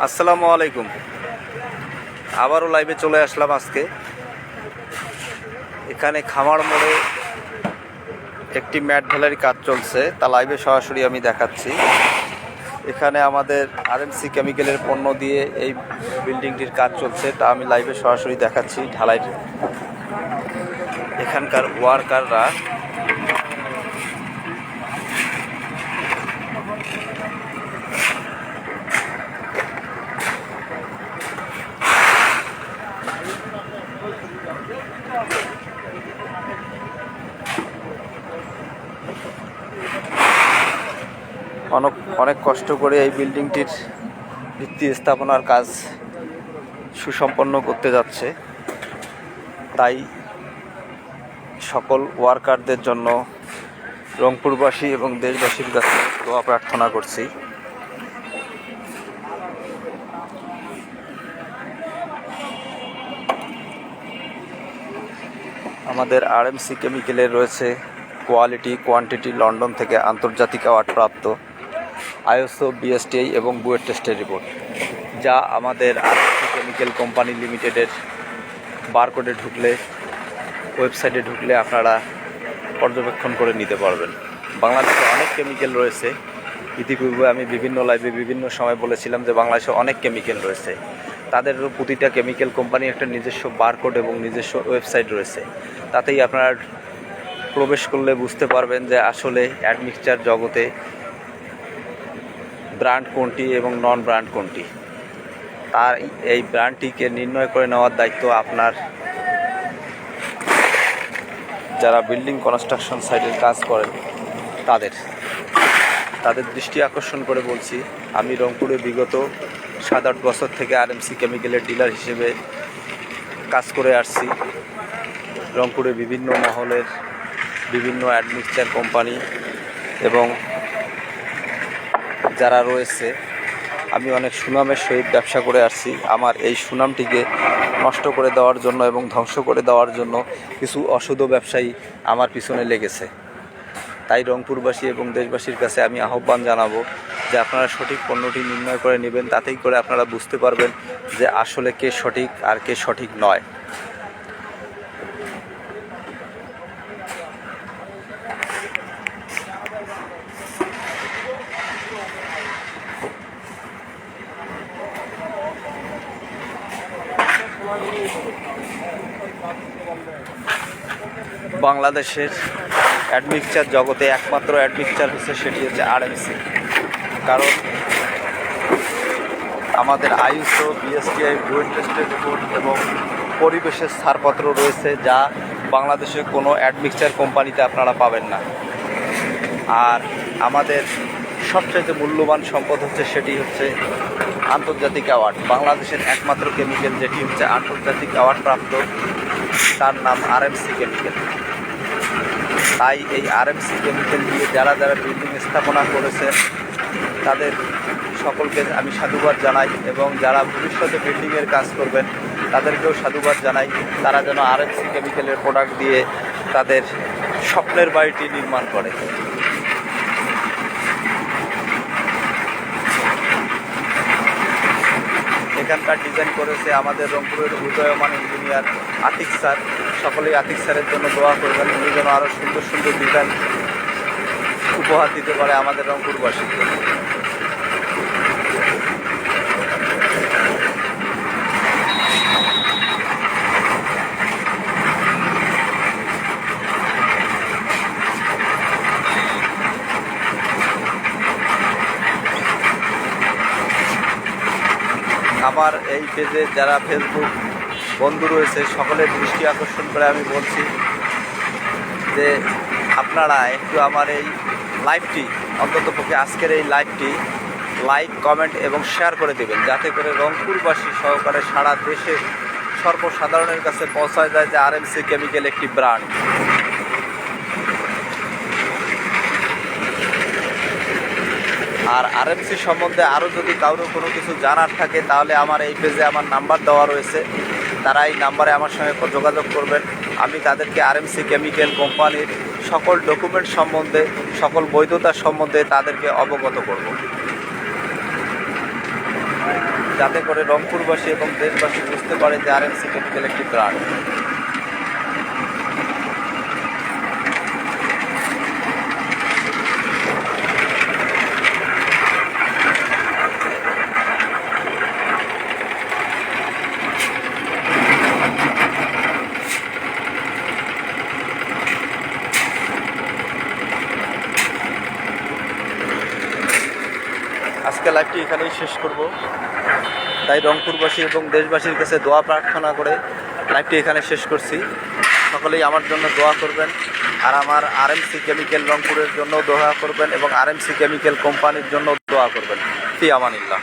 আসসালামু আলাইকুম। আবারও লাইভে চলে আসলাম আজকে। এখানে খামার মোড়ে একটি ম্যাট ঢালাইয়ের কাজ চলছে, তা লাইভে সরাসরি আমি দেখাচ্ছি। এখানে আমাদের আরএমসি কেমিক্যালের পণ্য দিয়ে এই বিল্ডিংটির কাজ চলছে, তা আমি লাইভে সরাসরি দেখাচ্ছি। ঢালাইয়ের এখানকার ওয়ার্কাররা অনেক কষ্ট করে এই বিল্ডিংটির ভিত্তি স্থাপনার কাজ সুসম্পন্ন করতে যাচ্ছে। তাই সকল ওয়ার্কারদের জন্য রংপুরবাসী এবং দেশবাসীর কাছে দোয়া প্রার্থনা করছি। আমাদের আরএমসি কেমিক্যালের রয়েছে কোয়ালিটি কোয়ান্টিটি লন্ডন থেকে আন্তর্জাতিক অ্যাওয়ার্ড প্রাপ্ত আইএসও বিএসটিআই এবং বুয়েট টেস্টের রিপোর্ট, যা আমাদের আরএমসি কেমিক্যাল কোম্পানি লিমিটেডের বারকোডে ঢুকলে, ওয়েবসাইটে ঢুকলে আপনারা পর্যবেক্ষণ করে নিতে পারবেন। বাংলাদেশে অনেক কেমিক্যাল রয়েছে। ইতিপূর্বে আমি বিভিন্ন লাইভে বিভিন্ন সময় বলেছিলাম যে বাংলাদেশে অনেক কেমিক্যাল রয়েছে। তাদেরও প্রতিটা কেমিক্যাল কোম্পানি একটা নিজস্ব বারকোড এবং নিজস্ব ওয়েবসাইট রয়েছে। তাতেই আপনারা প্রবেশ করলে বুঝতে পারবেন যে আসলে অ্যাডমিক্সচার জগতে ব্র্যান্ড কোনটি এবং নন ব্র্যান্ড কোনটি। তার এই ব্র্যান্ডটিকে নির্ণয় করে নেওয়ার দায়িত্ব আপনার। যারা বিল্ডিং কনস্ট্রাকশন সাইটের কাজ করেন তাদের দৃষ্টি আকর্ষণ করে বলছি, আমি রংপুরে বিগত 7-8 বছর থেকে আরএমসি কেমিক্যালের ডিলার হিসেবে কাজ করে আসছি। রংপুরে বিভিন্ন মহলের বিভিন্ন অ্যাডমিক্সচার কোম্পানি এবং যারা রয়েছে, আমি অনেক সুনামের সহিত ব্যবসা করে আসছি। আমার এই সুনামটিকে নষ্ট করে দেওয়ার জন্য এবং ধ্বংস করে দেওয়ার জন্য কিছু অসাধু ব্যবসায়ী আমার পিছনে লেগেছে। তাই রংপুরবাসী এবং দেশবাসীর কাছে আমি আহ্বান জানাবো যে আপনারা সঠিক পণ্যটি নির্ণয় করে নেবেন। তাতেই করে আপনারা বুঝতে পারবেন যে আসলে কে সঠিক আর কে সঠিক নয়। বাংলাদেশের অ্যাডমিক্সচার জগতে একমাত্র অ্যাডমিক্সচার হচ্ছে, সেটি হচ্ছে আরএমসি। কারণ আমাদের আইএসও বিএসটিআই বুয়েট টেস্টের রিপোর্ট এবং পরিবেশের ছাড়পত্র রয়েছে, যা বাংলাদেশে কোনো অ্যাডমিক্সচার কোম্পানিতে আপনারা পাবেন না। আর আমাদের সবচেয়ে মূল্যবান সম্পদ হচ্ছে, সেটি হচ্ছে আন্তর্জাতিক অ্যাওয়ার্ড। বাংলাদেশের একমাত্র কেমিক্যাল যেটি হচ্ছে আন্তর্জাতিক অ্যাওয়ার্ড প্রাপ্ত, তার নাম আরএমসি কেমিক্যাল। তাই এই আরএমসি কেমিক্যাল দিয়ে যারা বিল্ডিং স্থাপনা করেছে তাদের সকলকে আমি সাধুবাদ জানাই, এবং যারা ভবিষ্যতে বিল্ডিংয়ের কাজ করবেন তাদেরকেও সাধুবাদ জানাই। তারা যেন আরএমসি কেমিক্যালের প্রোডাক্ট দিয়ে তাদের স্বপ্নের বাড়িটি নির্মাণ করে। এখানকার ডিজাইন করেছে আমাদের রংপুরের উদয়মান ইঞ্জিনিয়ার আতিক স্যার। সকলেই আতিক স্যারের জন্য দোয়া করবেন, উনি যেন আরও সুন্দর সুন্দর ডিজাইন উপহার দিতে পারে আমাদের রংপুরবাসীকে। আমার এই পেজে যারা ফেসবুক বন্ধু রয়েছে সকলের দৃষ্টি আকর্ষণ করে আমি বলছি যে আপনারা একটু আমার এই লাইভটি, অন্ততপক্ষে আজকের এই লাইভটি লাইক, কমেন্ট এবং শেয়ার করে দেবেন, যাতে করে রংপুরবাসী সহকারে সারা দেশে সর্বসাধারণের কাছে পৌঁছায় যায় যে আরএমসি কেমিক্যাল একটি ব্র্যান্ড। আর আরএমসি সম্বন্ধে আরও যদি কারো কোনো কিছু জানার থাকে তাহলে আমার এই পেজে আমার নাম্বার দেওয়া রয়েছে, তারা এই নাম্বারে আমার সঙ্গে যোগাযোগ করবেন। আমি তাদেরকে আরএমসি কেমিক্যাল কোম্পানির সকল ডকুমেন্ট সম্বন্ধে, সকল বৈধতা সম্বন্ধে তাদেরকে অবগত করব। যাতে করে রংপুরবাসী এবং দেশবাসী বুঝতে পারে যে আরএমসি কেমিক্যাল একটি ব্র্যান্ড। আজকে লাইভটি এখানেই শেষ করব। তাই রংপুরবাসী এবং দেশবাসীর কাছে দোয়া প্রার্থনা করে লাইভটি এখানে শেষ করছি। সকলেই আমার জন্য দোয়া করবেন, আর আমার আরএমসি কেমিক্যাল রংপুরের জন্য দোয়া করবেন এবং আরএমসি কেমিক্যাল কোম্পানির জন্য দোয়া করবেন। ফি আমানিল্লাহ।